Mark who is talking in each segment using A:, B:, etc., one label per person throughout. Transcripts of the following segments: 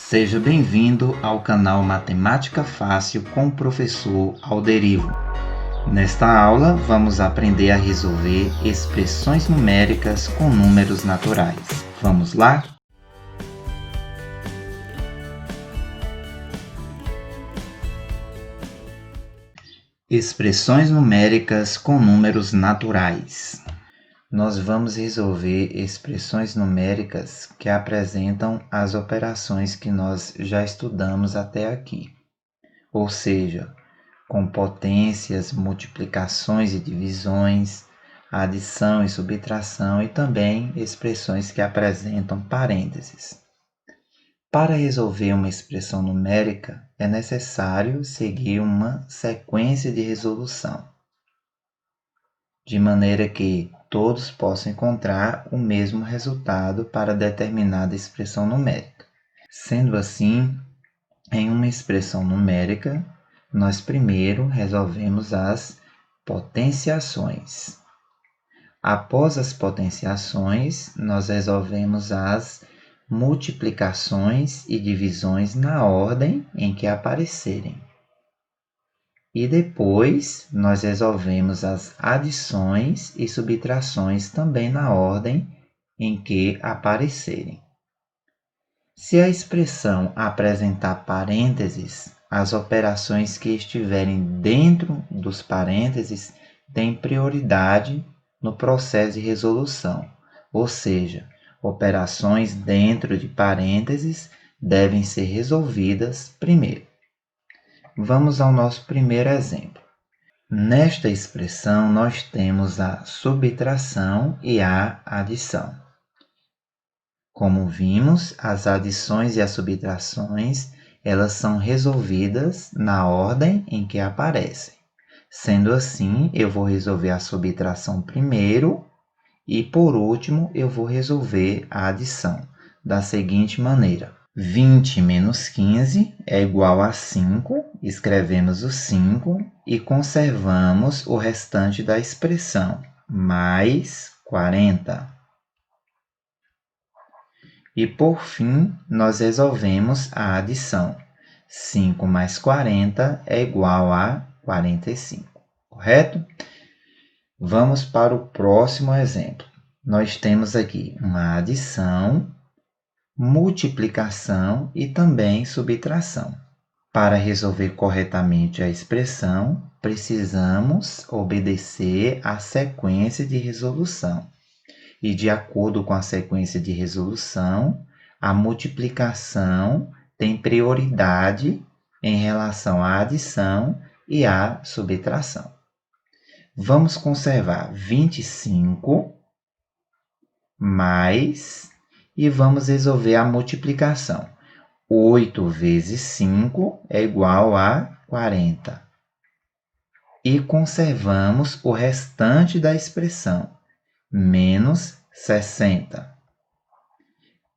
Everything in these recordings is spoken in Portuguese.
A: Seja bem-vindo ao canal Matemática Fácil com o professor Alderivo. Nesta aula, vamos aprender a resolver expressões numéricas com números naturais. Vamos lá? Expressões numéricas com números naturais. Nós vamos resolver expressões numéricas que apresentam as operações que nós já estudamos até aqui, ou seja, com potências, multiplicações e divisões, adição e subtração e também expressões que apresentam parênteses. Para resolver uma expressão numérica, é necessário seguir uma sequência de resolução, de maneira que todos possam encontrar o mesmo resultado para determinada expressão numérica. Sendo assim, em uma expressão numérica, nós primeiro resolvemos as potenciações. Após as potenciações, nós resolvemos as multiplicações e divisões na ordem em que aparecerem. E depois, nós resolvemos as adições e subtrações também na ordem em que aparecerem. Se a expressão apresentar parênteses, as operações que estiverem dentro dos parênteses têm prioridade no processo de resolução, ou seja, operações dentro de parênteses devem ser resolvidas primeiro. Vamos ao nosso primeiro exemplo. Nesta expressão, nós temos a subtração e a adição. Como vimos, as adições e as subtrações, elas são resolvidas na ordem em que aparecem. Sendo assim, eu vou resolver a subtração primeiro e, por último, eu vou resolver a adição da seguinte maneira. 20 menos 15 é igual a 5, escrevemos o 5 e conservamos o restante da expressão, mais 40. E, por fim, nós resolvemos a adição. 5 mais 40 é igual a 45, correto? Vamos para o próximo exemplo. Nós temos aqui uma adição, multiplicação e também subtração. Para resolver corretamente a expressão, precisamos obedecer à sequência de resolução. E, de acordo com a sequência de resolução, a multiplicação tem prioridade em relação à adição e à subtração. Vamos conservar 25 mais e vamos resolver a multiplicação. 8 vezes 5 é igual a 40. E conservamos o restante da expressão, menos 60.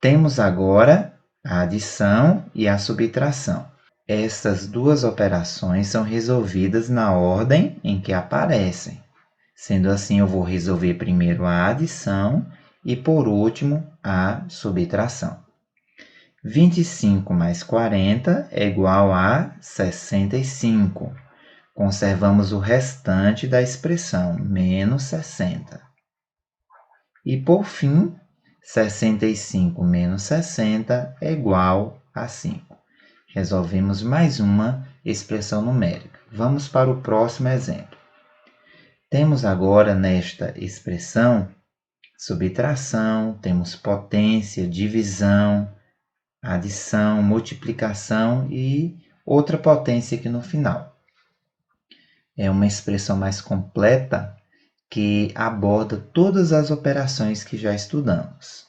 A: Temos agora a adição e a subtração. Estas duas operações são resolvidas na ordem em que aparecem. Sendo assim, eu vou resolver primeiro a adição e, por último, a subtração. 25 mais 40 é igual a 65. Conservamos o restante da expressão, menos 60. E, por fim, 65 menos 60 é igual a 5. Resolvemos mais uma expressão numérica. Vamos para o próximo exemplo. Temos agora nesta expressão subtração, temos potência, divisão, adição, multiplicação e outra potência aqui no final. É uma expressão mais completa que aborda todas as operações que já estudamos.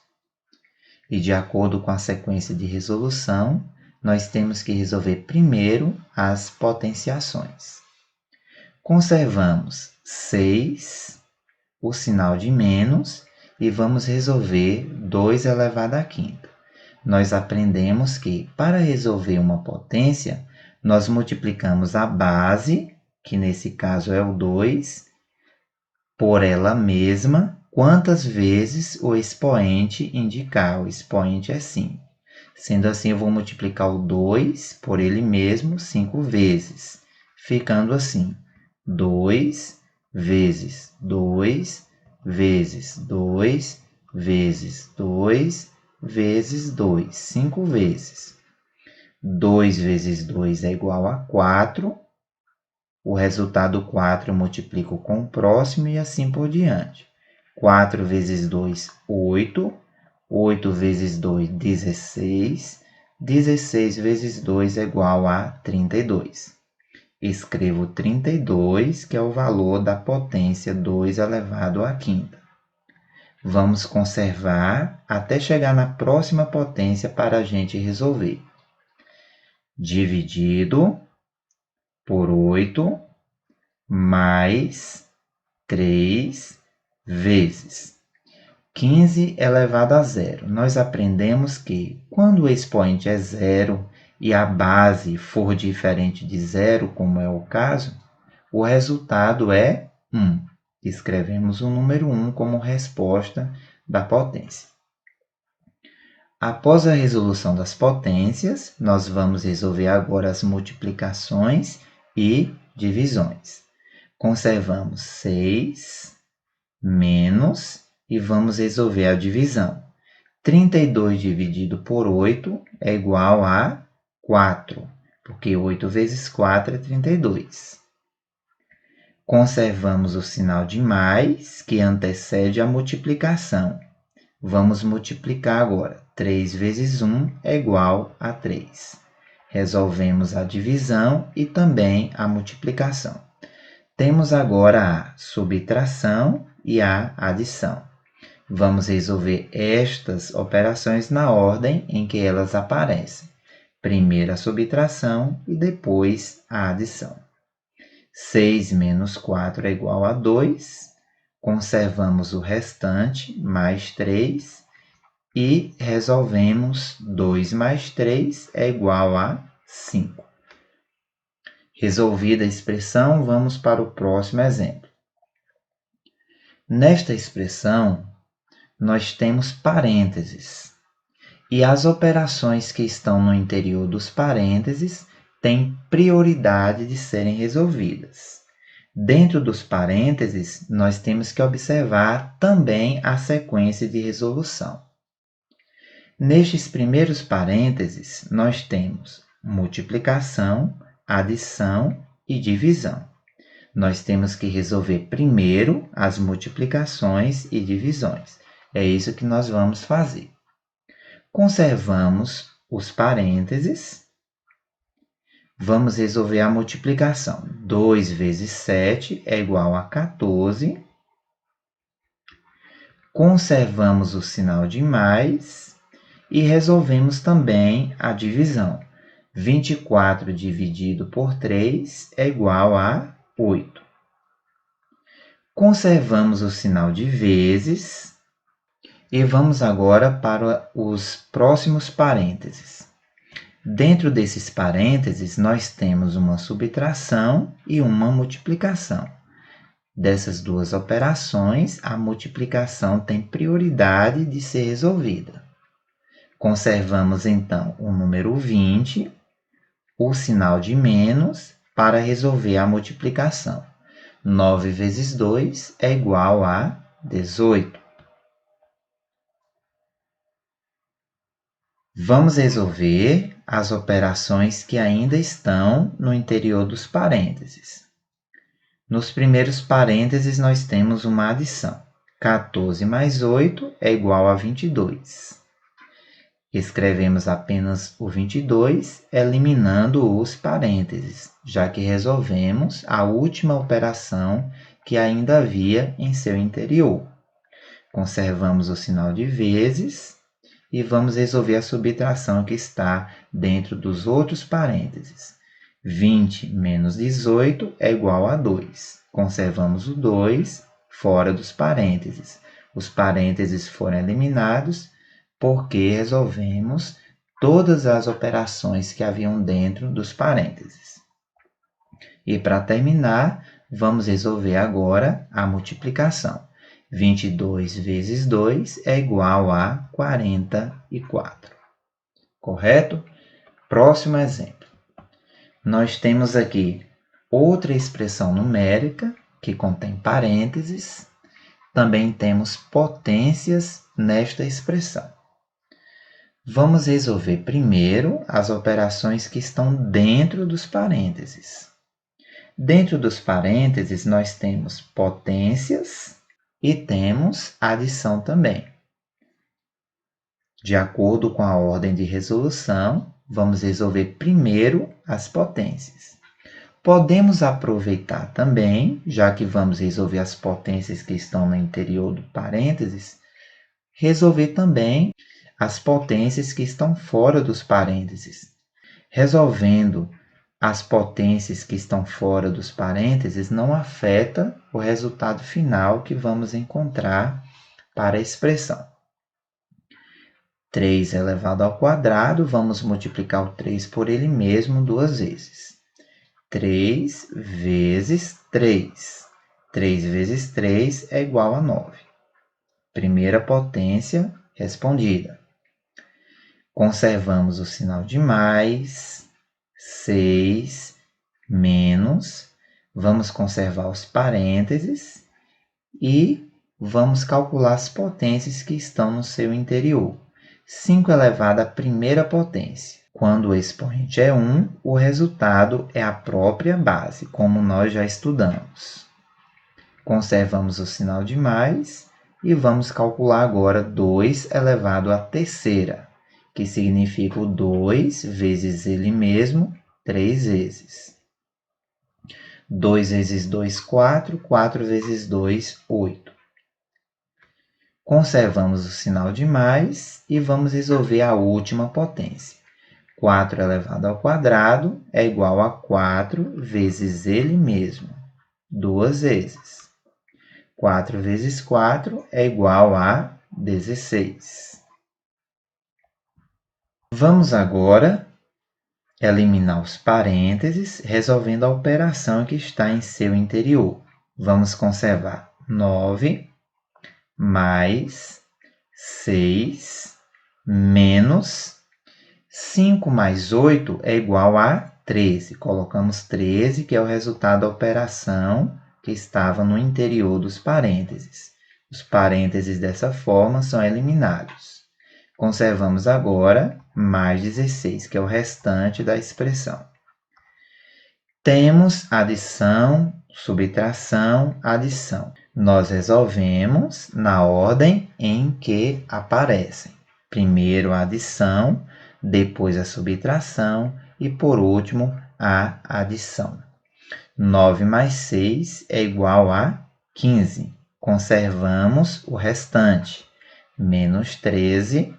A: E, de acordo com a sequência de resolução, nós temos que resolver primeiro as potenciações. Conservamos 6, o sinal de menos, e vamos resolver 2 elevado à quinta. Nós aprendemos que, para resolver uma potência, nós multiplicamos a base, que nesse caso é o 2, por ela mesma, quantas vezes o expoente indicar. O expoente é 5. Sendo assim, eu vou multiplicar o 2 por ele mesmo 5 vezes, ficando assim, 2 vezes 2 vezes 2 vezes 2 vezes 2, 5 vezes. 2 vezes 2 é igual a 4. O resultado 4 eu multiplico com o próximo e assim por diante. 4 vezes 2, 8. 8 vezes 2, 16. 16 vezes 2 é igual a 32. Escrevo 32, que é o valor da potência 2 elevado à quinta. Vamos conservar até chegar na próxima potência para a gente resolver. Dividido por 8 mais 3 vezes 15 elevado a zero. Nós aprendemos que quando o expoente é zero e a base for diferente de zero, como é o caso, o resultado é 1. Escrevemos o número 1 como resposta da potência. Após a resolução das potências, nós vamos resolver agora as multiplicações e divisões. Conservamos 6 menos e vamos resolver a divisão. 32 dividido por 8 é igual a 4, porque 8 vezes 4 é 32. Conservamos o sinal de mais, que antecede a multiplicação. Vamos multiplicar agora. 3 vezes 1 é igual a 3. Resolvemos a divisão e também a multiplicação. Temos agora a subtração e a adição. Vamos resolver estas operações na ordem em que elas aparecem. Primeiro a subtração e depois a adição. 6 menos 4 é igual a 2. Conservamos o restante, mais 3. E resolvemos 2 mais 3 é igual a 5. Resolvida a expressão, vamos para o próximo exemplo. Nesta expressão, nós temos parênteses. E as operações que estão no interior dos parênteses têm prioridade de serem resolvidas. Dentro dos parênteses, nós temos que observar também a sequência de resolução. Nestes primeiros parênteses, nós temos multiplicação, adição e divisão. Nós temos que resolver primeiro as multiplicações e divisões. É isso que nós vamos fazer. Conservamos os parênteses. Vamos resolver a multiplicação. 2 vezes 7 é igual a 14. Conservamos o sinal de mais e resolvemos também a divisão. 24 dividido por 3 é igual a 8. Conservamos o sinal de vezes e vamos agora para os próximos parênteses. Dentro desses parênteses, nós temos uma subtração e uma multiplicação. Dessas duas operações, a multiplicação tem prioridade de ser resolvida. Conservamos, então, o número 20, o sinal de menos, para resolver a multiplicação. 9 vezes 2 é igual a 18. Vamos resolver as operações que ainda estão no interior dos parênteses. Nos primeiros parênteses, nós temos uma adição. 14 mais 8 é igual a 22. Escrevemos apenas o 22, eliminando os parênteses, já que resolvemos a última operação que ainda havia em seu interior. Conservamos o sinal de vezes e vamos resolver a subtração que está dentro dos outros parênteses. 20 menos 18 é igual a 2. Conservamos o 2 fora dos parênteses. Os parênteses foram eliminados porque resolvemos todas as operações que haviam dentro dos parênteses. E para terminar, vamos resolver agora a multiplicação. 22 vezes 2 é igual a 44. correto? Próximo exemplo. Nós temos aqui outra expressão numérica que contém parênteses. Também temos potências nesta expressão. Vamos resolver primeiro as operações que estão dentro dos parênteses. Dentro dos parênteses, nós temos potências e temos adição também. De acordo com a ordem de resolução, vamos resolver primeiro as potências. Podemos aproveitar também, já que vamos resolver as potências que estão no interior do parênteses, resolver também as potências que estão fora dos parênteses. Resolvendo as potências que estão fora dos parênteses não afeta o resultado final que vamos encontrar para a expressão. 3 elevado ao quadrado, vamos multiplicar o 3 por ele mesmo 2 vezes. 3 vezes 3. 3 vezes 3 é igual a 9. Primeira potência respondida. Conservamos o sinal de mais, 6, menos, vamos conservar os parênteses e vamos calcular as potências que estão no seu interior. 5 elevado à primeira potência. Quando o expoente é 1, o resultado é a própria base, como nós já estudamos. Conservamos o sinal de mais e vamos calcular agora 2 elevado à terceira, que significa o 2 vezes ele mesmo, 3 vezes. 2 vezes 2, 4. 4 vezes 2, 8. Conservamos o sinal de mais e vamos resolver a última potência. 4 elevado ao quadrado é igual a 4 vezes ele mesmo, 2 vezes. 4 vezes 4 é igual a 16. Vamos agora eliminar os parênteses, resolvendo a operação que está em seu interior. Vamos conservar 9 mais 6 menos 5 mais 8 é igual a 13. Colocamos 13, que é o resultado da operação que estava no interior dos parênteses. Os parênteses dessa forma são eliminados. Conservamos agora mais 16, que é o restante da expressão. Temos adição, subtração, adição. Nós resolvemos na ordem em que aparecem. Primeiro a adição, depois a subtração e, por último, a adição. 9 mais 6 é igual a 15. Conservamos o restante. Menos 13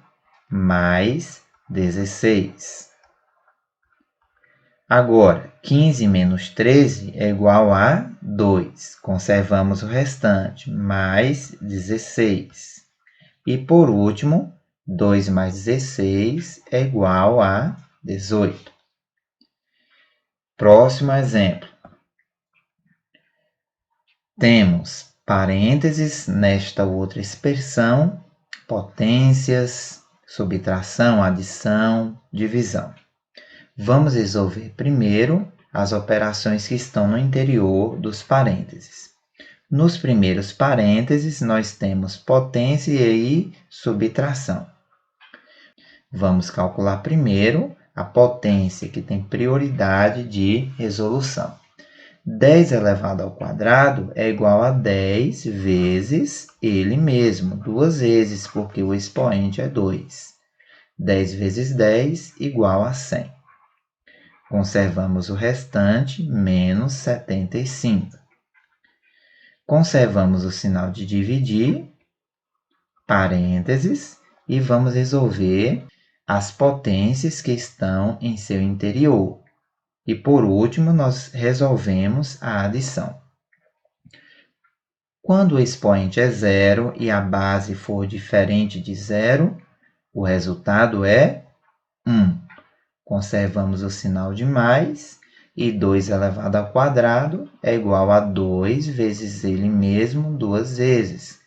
A: mais 16. Agora, 15 menos 13 é igual a 2. Conservamos o restante, mais 16. E, por último, 2 mais 16 é igual a 18. Próximo exemplo. Temos parênteses nesta outra expressão, potências, subtração, adição, divisão. Vamos resolver primeiro as operações que estão no interior dos parênteses. Nos primeiros parênteses, nós temos potência e subtração. Vamos calcular primeiro a potência que tem prioridade de resolução. 10 elevado ao quadrado é igual a 10 vezes ele mesmo, 2 vezes, porque o expoente é 2. 10 vezes 10 igual a 100. Conservamos o restante, menos 75. Conservamos o sinal de dividir, parênteses, e vamos resolver as potências que estão em seu interior. E, por último, nós resolvemos a adição. Quando o expoente é zero e a base for diferente de zero, o resultado é 1. Conservamos o sinal de mais e 2 elevado ao quadrado é igual a 2 vezes ele mesmo 2 vezes.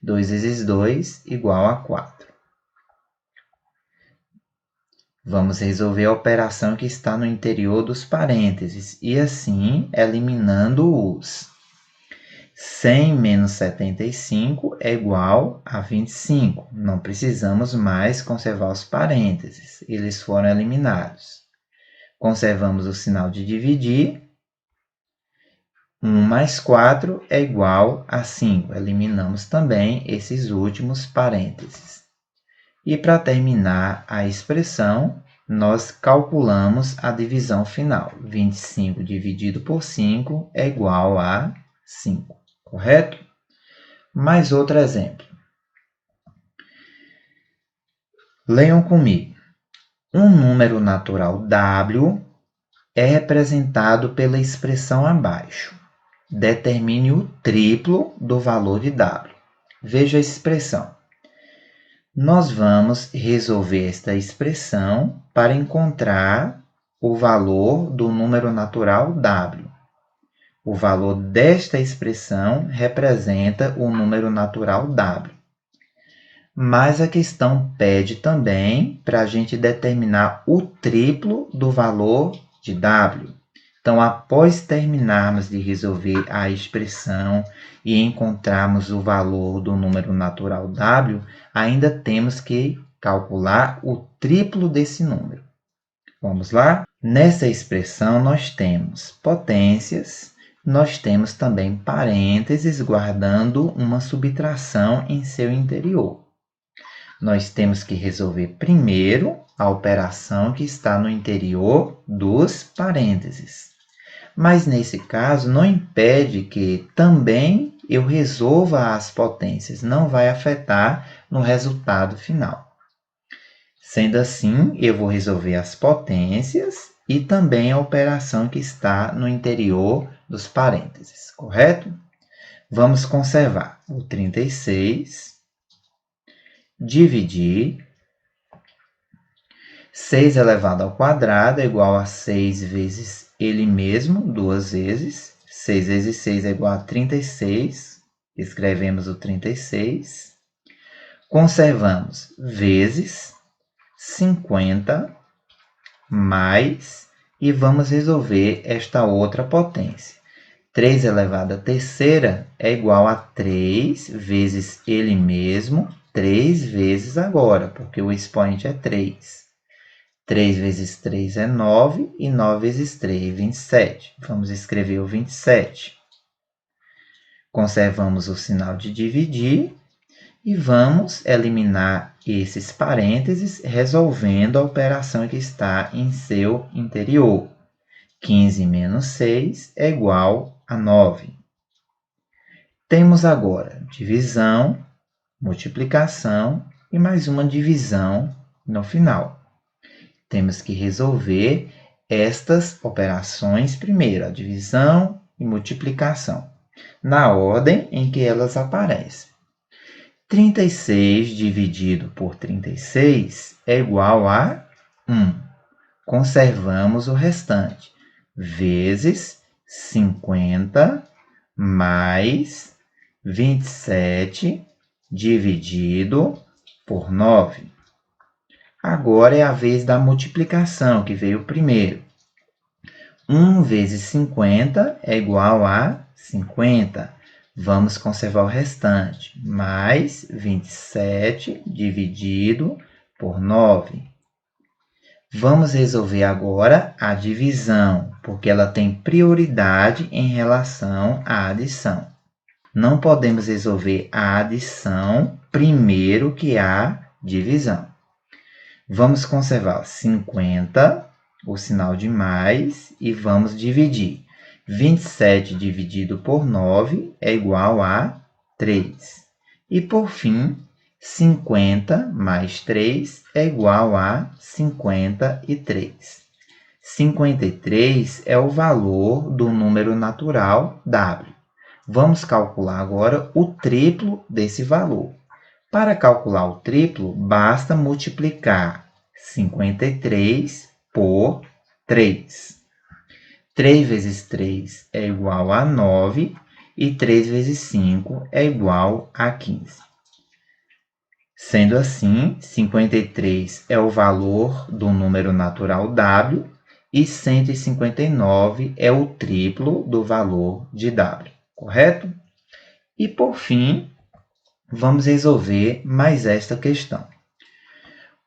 A: 2 vezes 2 igual a 4. Vamos resolver a operação que está no interior dos parênteses e assim eliminando os 100 menos 75 é igual a 25. Não precisamos mais conservar os parênteses, eles foram eliminados. Conservamos o sinal de dividir. 1 mais 4 é igual a 5. Eliminamos também esses últimos parênteses. E para terminar a expressão, nós calculamos a divisão final. 25 dividido por 5 é igual a 5, correto? Mais outro exemplo. Leiam comigo. Um número natural W é representado pela expressão abaixo. Determine o triplo do valor de W. Veja a expressão. Nós vamos resolver esta expressão para encontrar o valor do número natural W. O valor desta expressão representa o número natural W. Mas a questão pede também para a gente determinar o triplo do valor de W. Então, após terminarmos de resolver a expressão e encontrarmos o valor do número natural W, ainda temos que calcular o triplo desse número. Vamos lá? Nessa expressão, nós temos potências, nós temos também parênteses guardando uma subtração em seu interior. Nós temos que resolver primeiro a operação que está no interior dos parênteses. Mas, nesse caso, não impede que também eu resolva as potências, não vai afetar no resultado final. Sendo assim, eu vou resolver as potências e também a operação que está no interior dos parênteses, correto? Vamos conservar o 36, dividir 6 elevado ao quadrado é igual a 6 vezes ele mesmo, 2 vezes. 6 vezes 6 é igual a 36. Escrevemos o 36. Conservamos vezes 50 mais e vamos resolver esta outra potência. 3 elevado à terceira é igual a 3 vezes ele mesmo, 3 vezes agora, porque o expoente é 3. 3 vezes 3 é 9 e 9 vezes 3 é 27. Vamos escrever o 27. Conservamos o sinal de dividir e vamos eliminar esses parênteses resolvendo a operação que está em seu interior. 15 menos 6 é igual a 9. Temos agora divisão, multiplicação e mais uma divisão no final. Temos que resolver estas operações primeiro, a divisão e multiplicação, na ordem em que elas aparecem. 36 dividido por 36 é igual a 1. Conservamos o restante, vezes 50 mais 27 dividido por 9. Agora é a vez da multiplicação, que veio primeiro. 1 vezes 50 é igual a 50. Vamos conservar o restante, mais 27 dividido por 9. Vamos resolver agora a divisão, porque ela tem prioridade em relação à adição. Não podemos resolver a adição primeiro que a divisão. Vamos conservar 50, o sinal de mais, e vamos dividir. 27 dividido por 9 é igual a 3. E, por fim, 50 mais 3 é igual a 53. 53 é o valor do número natural W. Vamos calcular agora o triplo desse valor. Para calcular o triplo, basta multiplicar 53 por 3. 3 vezes 3 é igual a 9 e 3 vezes 5 é igual a 15. Sendo assim, 53 é o valor do número natural W e 159 é o triplo do valor de W, correto? E por fim, vamos resolver mais esta questão.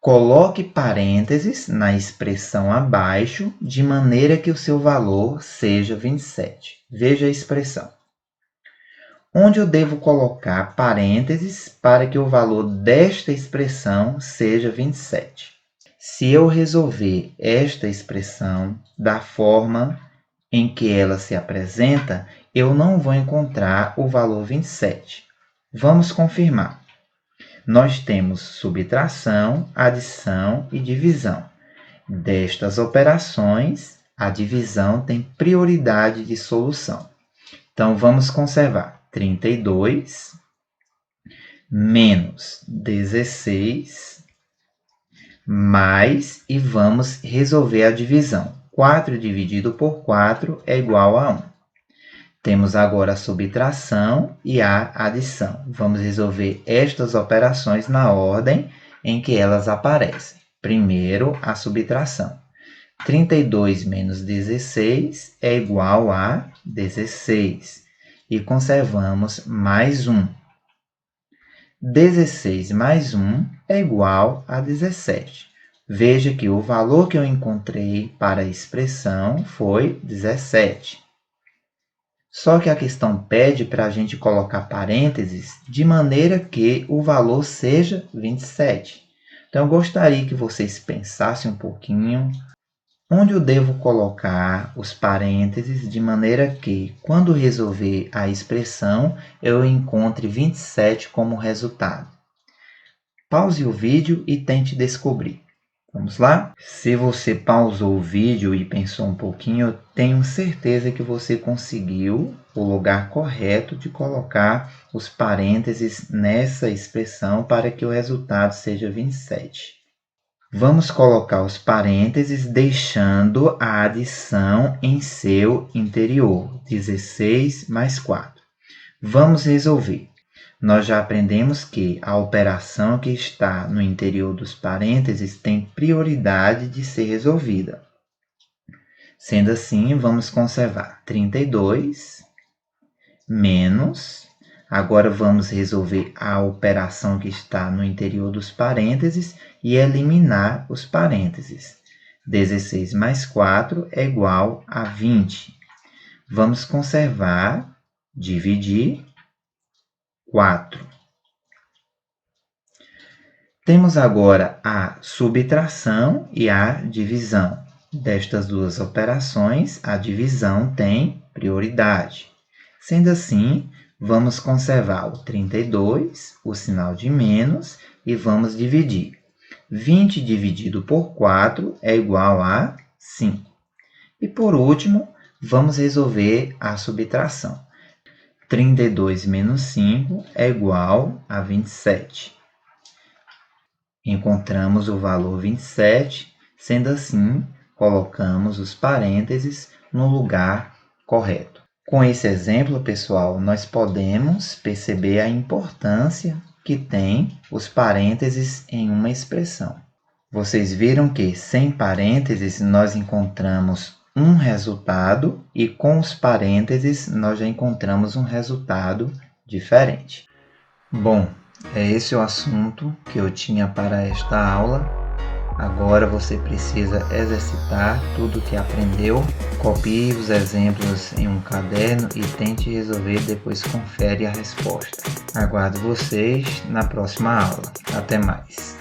A: Coloque parênteses na expressão abaixo, de maneira que o seu valor seja 27. Veja a expressão. Onde eu devo colocar parênteses para que o valor desta expressão seja 27? Se eu resolver esta expressão da forma em que ela se apresenta, eu não vou encontrar o valor 27. Vamos confirmar. Nós temos subtração, adição e divisão. Destas operações, a divisão tem prioridade de solução. Então, vamos conservar 32 menos 16 mais, e vamos resolver a divisão. 4 dividido por 4 é igual a 1. Temos agora a subtração e a adição. Vamos resolver estas operações na ordem em que elas aparecem. Primeiro, a subtração. 32 menos 16 é igual a 16. E conservamos mais 1. 16 mais 1 é igual a 17. Veja que o valor que eu encontrei para a expressão foi 17. Só que a questão pede para a gente colocar parênteses de maneira que o valor seja 27. Então, eu gostaria que vocês pensassem um pouquinho onde eu devo colocar os parênteses de maneira que, quando resolver a expressão, eu encontre 27 como resultado. Pause o vídeo e tente descobrir. Vamos lá? Se você pausou o vídeo e pensou um pouquinho, eu tenho certeza que você conseguiu o lugar correto de colocar os parênteses nessa expressão para que o resultado seja 27. Vamos colocar os parênteses deixando a adição em seu interior, 16 mais 4. Vamos resolver. Nós já aprendemos que a operação que está no interior dos parênteses tem prioridade de ser resolvida. Sendo assim, vamos conservar 32 menos. Agora vamos resolver a operação que está no interior dos parênteses e eliminar os parênteses. 16 mais 4 é igual a 20. Vamos conservar, dividir 4. Temos agora a subtração e a divisão. Destas duas operações, a divisão tem prioridade. Sendo assim, vamos conservar o 32, o sinal de menos, e vamos dividir. 20 dividido por 4 é igual a 5. E por último, vamos resolver a subtração. 32 menos 5 é igual a 27. Encontramos o valor 27, sendo assim, colocamos os parênteses no lugar correto. Com esse exemplo, pessoal, nós podemos perceber a importância que tem os parênteses em uma expressão. Vocês viram que sem parênteses nós encontramos um resultado e com os parênteses nós já encontramos um resultado diferente. Bom, é esse o assunto que eu tinha para esta aula. Agora você precisa exercitar tudo o que aprendeu. Copie os exemplos em um caderno e tente resolver, depois confere a resposta. Aguardo vocês na próxima aula. Até mais!